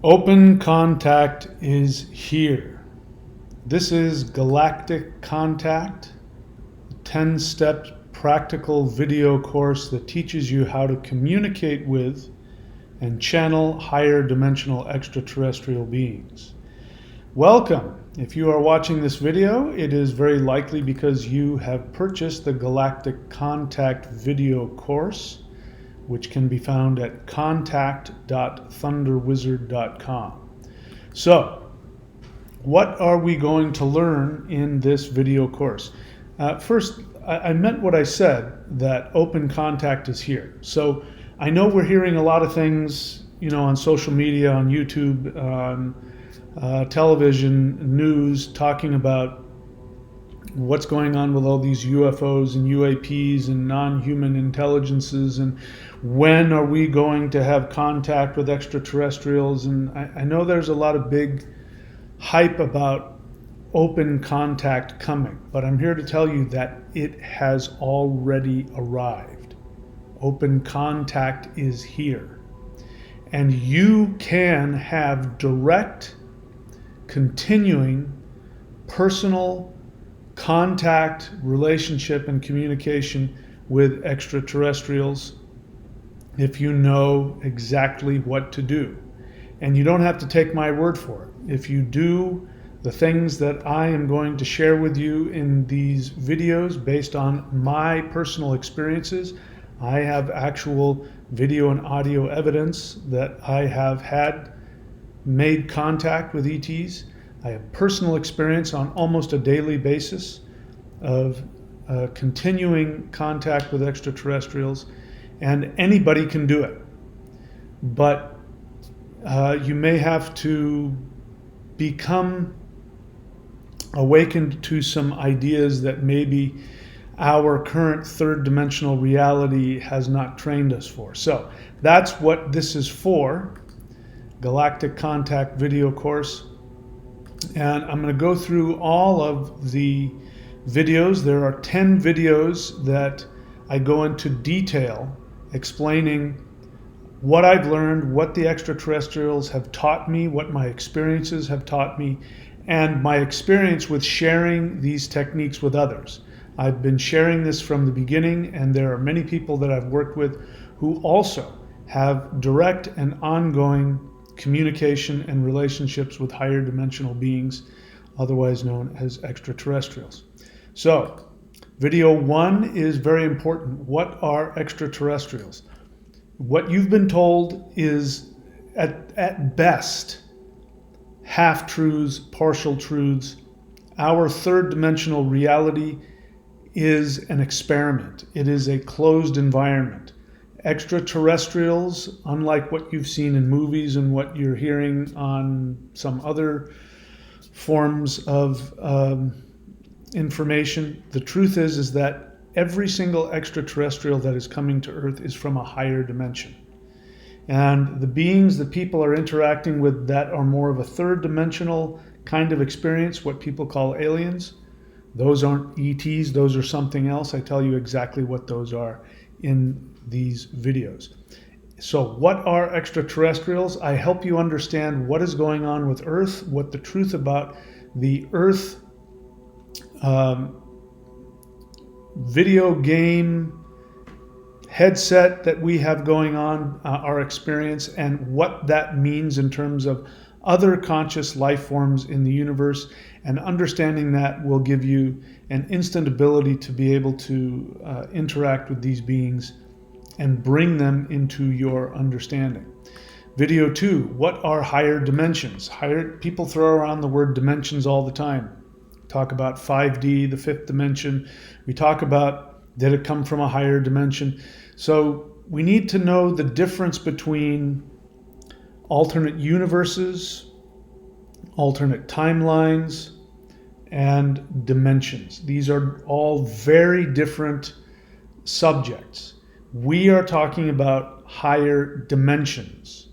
Open Contact is here. This is Galactic Contact, a 10-step practical video course that teaches you how to communicate with and channel higher dimensional extraterrestrial beings. Welcome. If you are watching this video, it is very likely because you have purchased the Galactic Contact video course, which can be found at contact.thunderwizard.com. So, what are we going to learn in this video course? First, I meant what I said, that open contact is here. So, I know we're hearing a lot of things, on social media, on YouTube, on television, news, talking about what's going on with all these UFOs and UAPs and non-human intelligences, and when are we going to have contact with extraterrestrials. And I know there's a lot of big hype about open contact coming, but I'm here to tell you that it has already arrived. Open contact is here, and you can have direct, continuing, personal contact, relationship, and communication with extraterrestrials if you know exactly what to do. And you don't have to take my word for it. If you do the things that I am going to share with you in these videos based on my personal experiences, I have actual video and audio evidence that I have made contact with ETs. I have personal experience on almost a daily basis of continuing contact with extraterrestrials, and anybody can do it. But you may have to become awakened to some ideas that maybe our current third dimensional reality has not trained us for. So that's what this is for, Galactic Contact video course. And I'm going to go through all of the videos. There are 10 videos that I go into detail explaining what I've learned, what the extraterrestrials have taught me, what my experiences have taught me, and my experience with sharing these techniques with others. I've been sharing this from the beginning, and there are many people that I've worked with who also have direct and ongoing communication and relationships with higher dimensional beings, otherwise known as extraterrestrials. So, video 1 is very important. What are extraterrestrials? What you've been told is, at best, half-truths, partial truths. Our third dimensional reality is an experiment. It is a closed environment. Extraterrestrials, unlike what you've seen in movies and what you're hearing on some other forms of information, the truth is that every single extraterrestrial that is coming to Earth is from a higher dimension. And the beings that people are interacting with that are more of a third dimensional kind of experience, what people call aliens, those aren't ETs, those are something else. I tell you exactly what those are in these videos. So what are extraterrestrials? I help you understand what is going on with Earth, what the truth about the Earth video game headset that we have going on, our experience, and what that means in terms of other conscious life forms in the universe. And understanding that will give you an instant ability to be able to interact with these beings and bring them into your understanding. Video 2, what are higher dimensions? People throw around the word dimensions all the time. Talk about 5D, the fifth dimension. We talk about, did it come from a higher dimension? So we need to know the difference between alternate universes, alternate timelines, and dimensions. These are all very different subjects. We are talking about higher dimensions.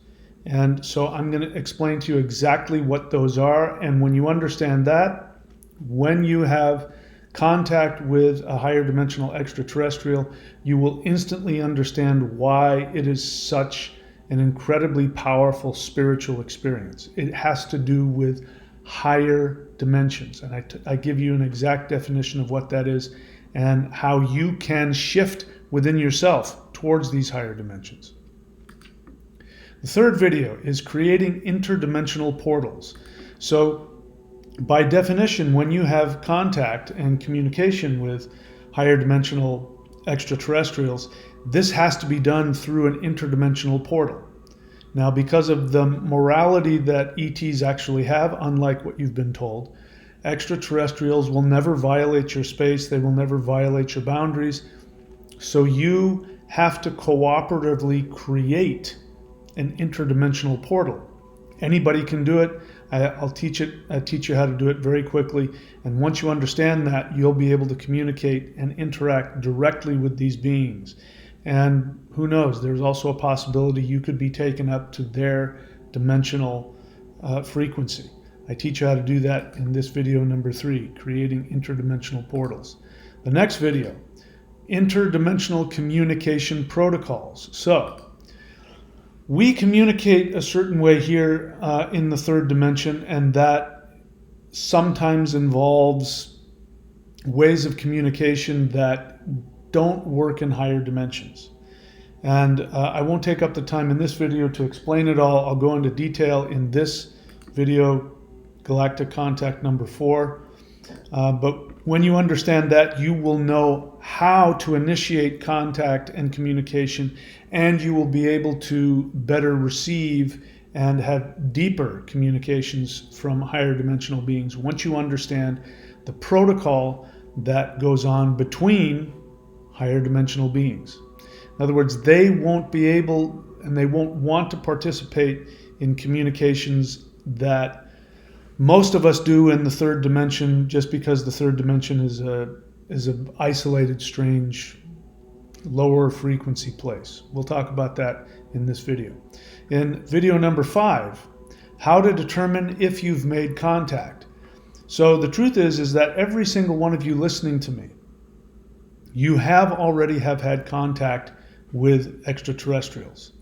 And so I'm going to explain to you exactly what those are. And when you understand that, when you have contact with a higher dimensional extraterrestrial, you will instantly understand why it is such an incredibly powerful spiritual experience. It has to do with higher dimensions. And I give you an exact definition of what that is and how you can shift within yourself towards these higher dimensions. The third video is creating interdimensional portals. So by definition, when you have contact and communication with higher dimensional extraterrestrials, this has to be done through an interdimensional portal. Now, because of the morality that ETs actually have, unlike what you've been told, extraterrestrials will never violate your space, they will never violate your boundaries. So you have to cooperatively create an interdimensional portal. Anybody can do it. I'll teach you how to do it very quickly. And once you understand that, you'll be able to communicate and interact directly with these beings. And who knows, there's also a possibility you could be taken up to their dimensional frequency. I teach you how to do that in this video number 3, creating interdimensional portals. The next video, interdimensional communication protocols. So we communicate a certain way here in the third dimension, and that sometimes involves ways of communication that don't work in higher dimensions. And I won't take up the time in this video to explain it all. I'll go into detail in this video, Galactic Contact number 4. But when you understand that, you will know how to initiate contact and communication, and you will be able to better receive and have deeper communications from higher dimensional beings once you understand the protocol that goes on between higher dimensional beings. In other words, they won't be able and they won't want to participate in communications that most of us do in the third dimension, just because the third dimension is an isolated, strange, lower frequency place. We'll talk about that in this video. In video number 5, how to determine if you've made contact. So the truth is that every single one of you listening to me, you already have had contact with extraterrestrials.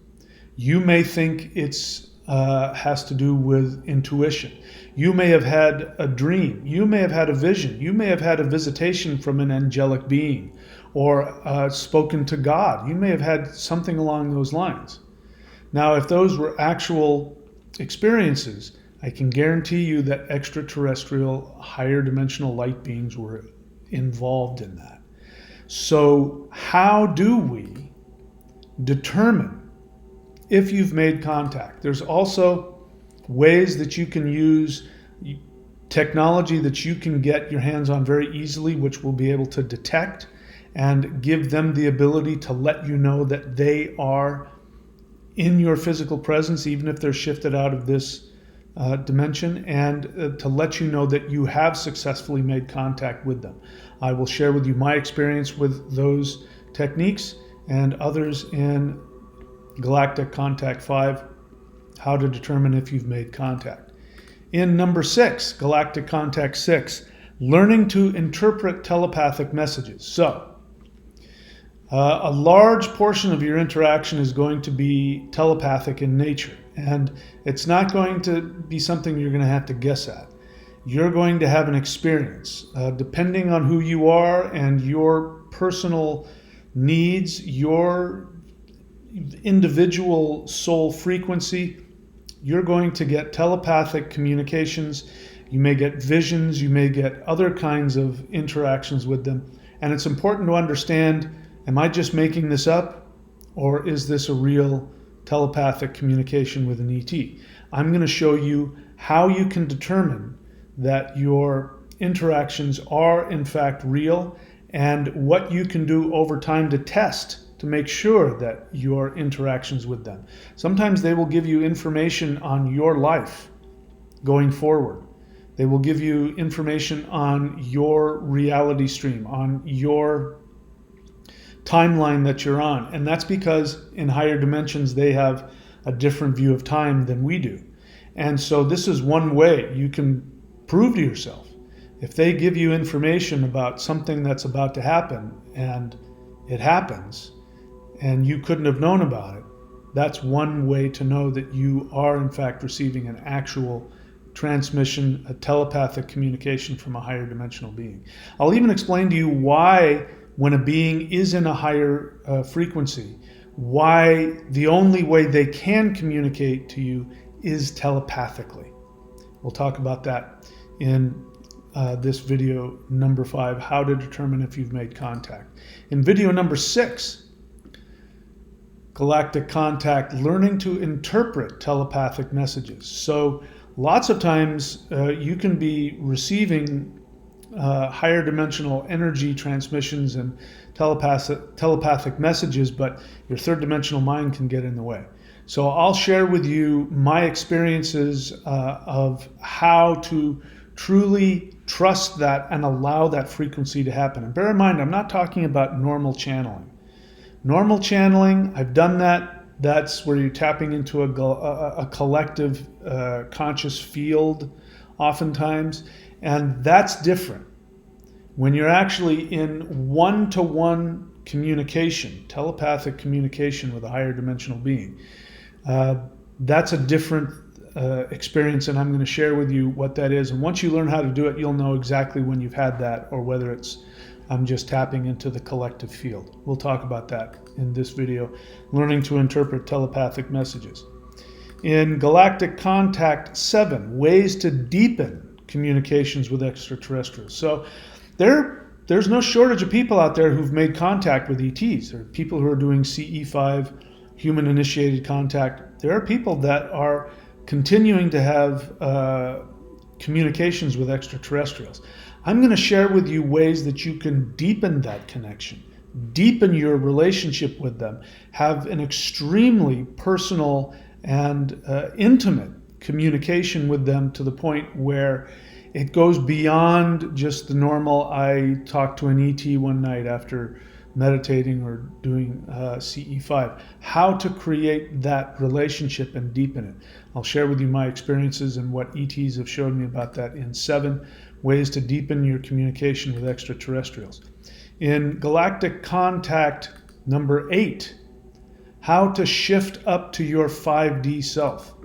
You may think it's has to do with intuition. You may have had a dream. You may have had a vision. You may have had a visitation from an angelic being, or spoken to God. You may have had something along those lines. Now, if those were actual experiences, I can guarantee you that extraterrestrial, higher dimensional light beings were involved in that. So how do we determine if you've made contact? There's also ways that you can use technology that you can get your hands on very easily, which will be able to detect and give them the ability to let you know that they are in your physical presence, even if they're shifted out of this dimension, and to let you know that you have successfully made contact with them. I will share with you my experience with those techniques and others in Galactic Contact 5, how to determine if you've made contact. In number 6, Galactic Contact 6, learning to interpret telepathic messages. So, a large portion of your interaction is going to be telepathic in nature, and it's not going to be something you're going to have to guess at. You're going to have an experience. Depending on who you are and your personal needs, your individual soul frequency, you're going to get telepathic communications. You may get visions, you may get other kinds of interactions with them. And it's important to understand, am I just making this up, or is this a real telepathic communication with an ET? I'm going to show you how you can determine that your interactions are in fact real, and what you can do over time to test to make sure that your interactions with them. Sometimes they will give you information on your life going forward. They will give you information on your reality stream, on your timeline that you're on. And that's because in higher dimensions, they have a different view of time than we do. And so this is one way you can prove to yourself. If they give you information about something that's about to happen and it happens, and you couldn't have known about it, That's one way to know that you are in fact receiving an actual transmission, a telepathic communication from a higher dimensional being. I'll even explain to you why, when a being is in a higher frequency, why the only way they can communicate to you is telepathically. We'll talk about that in this video number 5, how to determine if you've made contact. In video number 6, Galactic Contact, learning to interpret telepathic messages. So lots of times you can be receiving higher dimensional energy transmissions and telepathic messages, but your third dimensional mind can get in the way. So I'll share with you my experiences of how to truly trust that and allow that frequency to happen. And bear in mind, I'm not talking about normal channeling. Normal channeling, I've done that. That's where you're tapping into a collective conscious field oftentimes, and that's different. When you're actually in one-to-one communication, telepathic communication with a higher dimensional being, that's a different experience, and I'm going to share with you what that is. And once you learn how to do it, you'll know exactly when you've had that or whether it's I'm just tapping into the collective field. We'll talk about that in this video, learning to interpret telepathic messages. In Galactic Contact 7, ways to deepen communications with extraterrestrials. So there's no shortage of people out there who've made contact with ETs. There are people who are doing CE5, human-initiated contact. There are people that are continuing to have communications with extraterrestrials. I'm going to share with you ways that you can deepen that connection, deepen your relationship with them, have an extremely personal and intimate communication with them to the point where it goes beyond just the normal, I talked to an ET one night after meditating or doing CE5. How to create that relationship and deepen it. I'll share with you my experiences and what ETs have showed me about that in 7 ways to deepen your communication with extraterrestrials. In Galactic Contact number 8, how to shift up to your 5D self.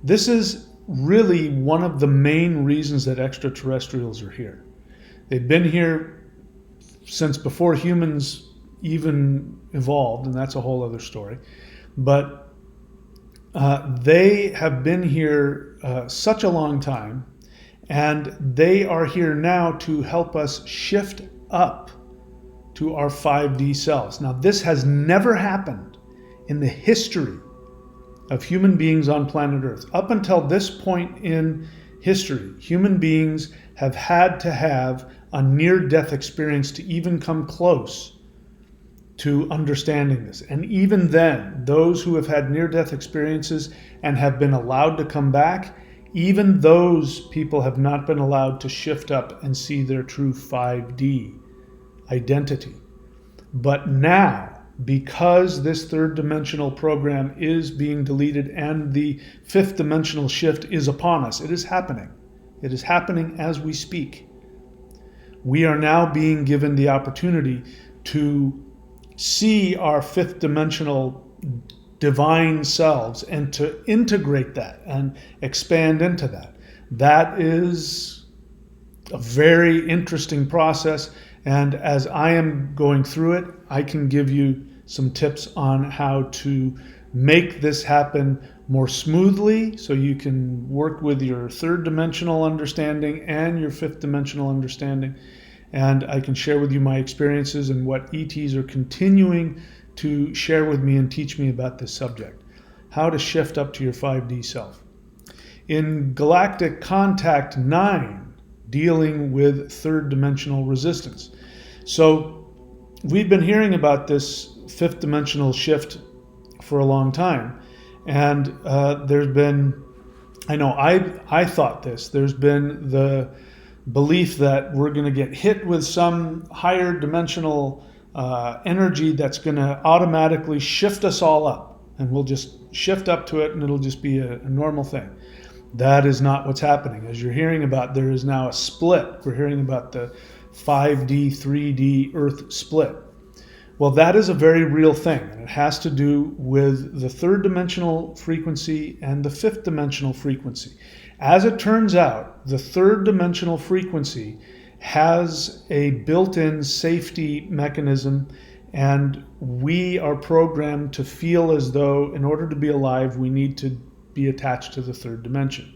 This is really one of the main reasons that extraterrestrials are here. They've been here since before humans even evolved, and that's a whole other story. But they have been here such a long time, and they are here now to help us shift up to our 5D selves. Now, this has never happened in the history of human beings on planet Earth. Up until this point in history, human beings have had to have a near-death experience to even come close to understanding this. And even then, those who have had near-death experiences and have been allowed to come back, even those people have not been allowed to shift up and see their true 5D identity. But now, because this third dimensional program is being deleted and the fifth dimensional shift is upon us, it is happening. It is happening as we speak. We are now being given the opportunity to see our fifth dimensional divine selves and to integrate that and expand into that. That is a very interesting process, and as I am going through it, I can give you some tips on how to make this happen more smoothly so you can work with your third dimensional understanding and your fifth dimensional understanding. And I can share with you my experiences and what ETs are continuing to share with me and teach me about this subject, how to shift up to your 5D self. In Galactic Contact 9, dealing with third dimensional resistance. So we've been hearing about this fifth dimensional shift for a long time, and there's been, I thought this, there's been the belief that we're going to get hit with some higher dimensional energy that's going to automatically shift us all up, and we'll just shift up to it and it'll just be a normal thing. That is not what's happening. As you're hearing about, there is now a split. We're hearing about the 5D, 3D Earth split. Well, that is a very real thing, and it has to do with the third dimensional frequency and the fifth dimensional frequency. As it turns out, the third dimensional frequency has a built-in safety mechanism, and we are programmed to feel as though in order to be alive, we need to be attached to the third dimension.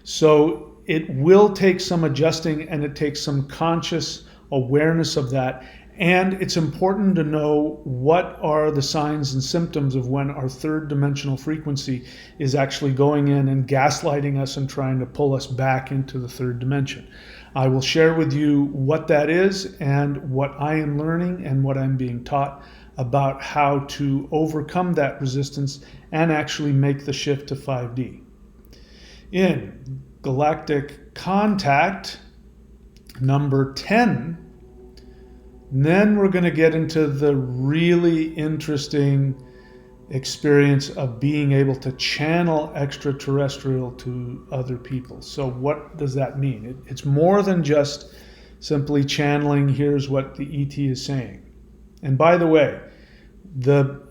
So it will take some adjusting, and it takes some conscious awareness of that. And it's important to know what are the signs and symptoms of when our third dimensional frequency is actually going in and gaslighting us and trying to pull us back into the third dimension. I will share with you what that is and what I am learning and what I'm being taught about how to overcome that resistance and actually make the shift to 5D. In Galactic Contact number 10, then we're going to get into the really interesting experience of being able to channel extraterrestrial to other people. So what does that mean? It's more than just simply channeling, here's what the ET is saying. And by the way,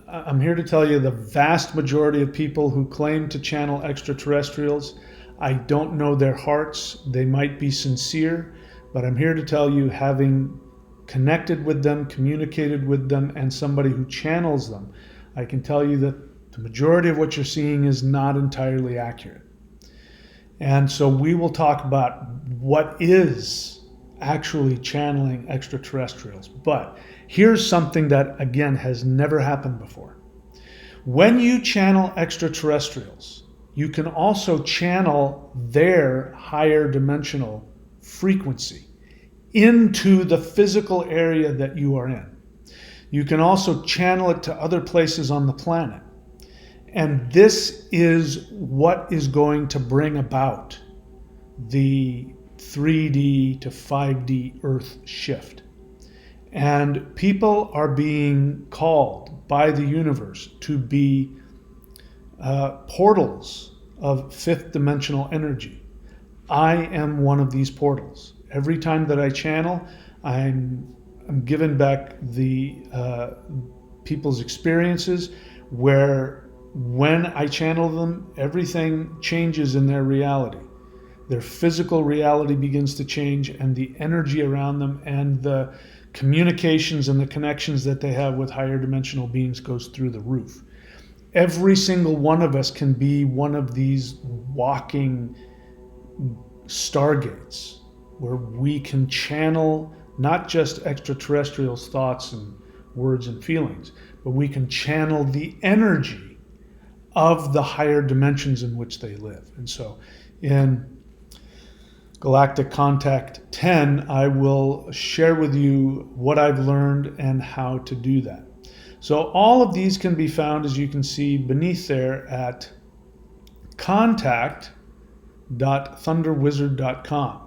I'm here to tell you the vast majority of people who claim to channel extraterrestrials, I don't know their hearts. They might be sincere, but I'm here to tell you, having connected with them, communicated with them, and somebody who channels them, I can tell you that the majority of what you're seeing is not entirely accurate. And so we will talk about what is actually channeling extraterrestrials. But here's something that, again, has never happened before. When you channel extraterrestrials, you can also channel their higher dimensional frequency into the physical area that you are in. You can also channel it to other places on the planet. And this is what is going to bring about the 3D to 5D Earth shift. And people are being called by the universe to be portals of fifth dimensional energy. I am one of these portals. Every time that I channel, I'm given back the people's experiences where when I channel them, everything changes in their reality. Their physical reality begins to change, and the energy around them and the communications and the connections that they have with higher dimensional beings goes through the roof. Every single one of us can be one of these walking stargates where we can channel not just extraterrestrials' thoughts and words and feelings, but we can channel the energy of the higher dimensions in which they live. And so in Galactic Contact 10, I will share with you what I've learned and how to do that. So all of these can be found, as you can see beneath there, at contact.thunderwizard.com.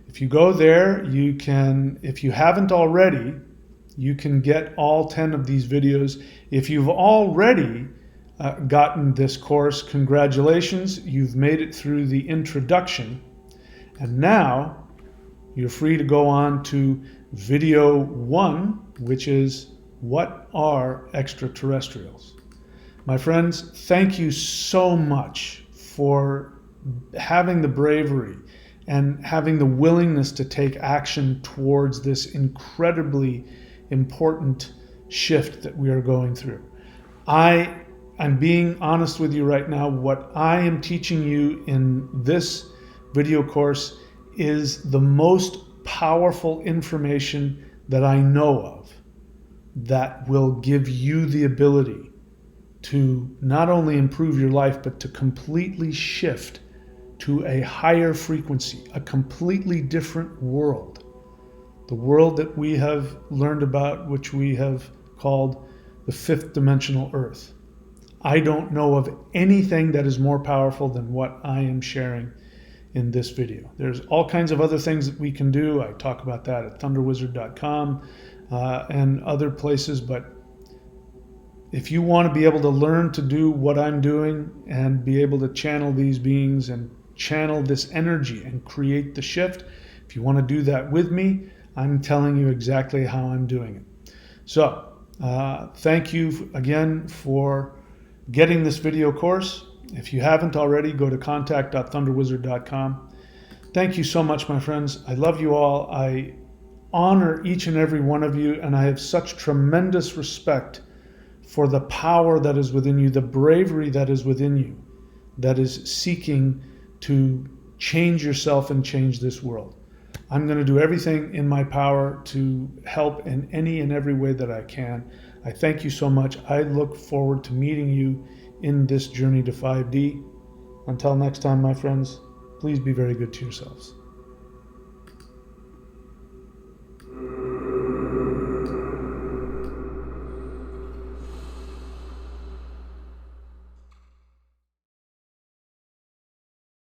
If you go there, you can, if you haven't already, you can get all 10 of these videos. If you've already gotten this course, congratulations, you've made it through the introduction. And now you're free to go on to video 1, which is what are extraterrestrials? My friends, thank you so much for having the bravery and having the willingness to take action towards this incredibly important shift that we are going through. I'm being honest with you right now. What I am teaching you in this video course is the most powerful information that I know of that will give you the ability to not only improve your life, but to completely shift to a higher frequency, a completely different world. The world that we have learned about, which we have called the fifth dimensional Earth. I don't know of anything that is more powerful than what I am sharing in this video. There's all kinds of other things that we can do. I talk about that at thunderwizard.com and other places, but if you want to be able to learn to do what I'm doing and be able to channel these beings and channel this energy and create the shift, if you want to do that with me, I'm telling you exactly how I'm doing it. So Thank you again for getting this video course. If you haven't already, go to contact.thunderwizard.com. Thank you so much, my friends. I love you all. I honor each and every one of you, and I have such tremendous respect for the power that is within you, the bravery that is within you, that is seeking to change yourself and change this world. I'm going to do everything in my power to help in any and every way that I can. I thank you so much. I look forward to meeting you in this journey to 5D. Until next time, my friends, please be very good to yourselves.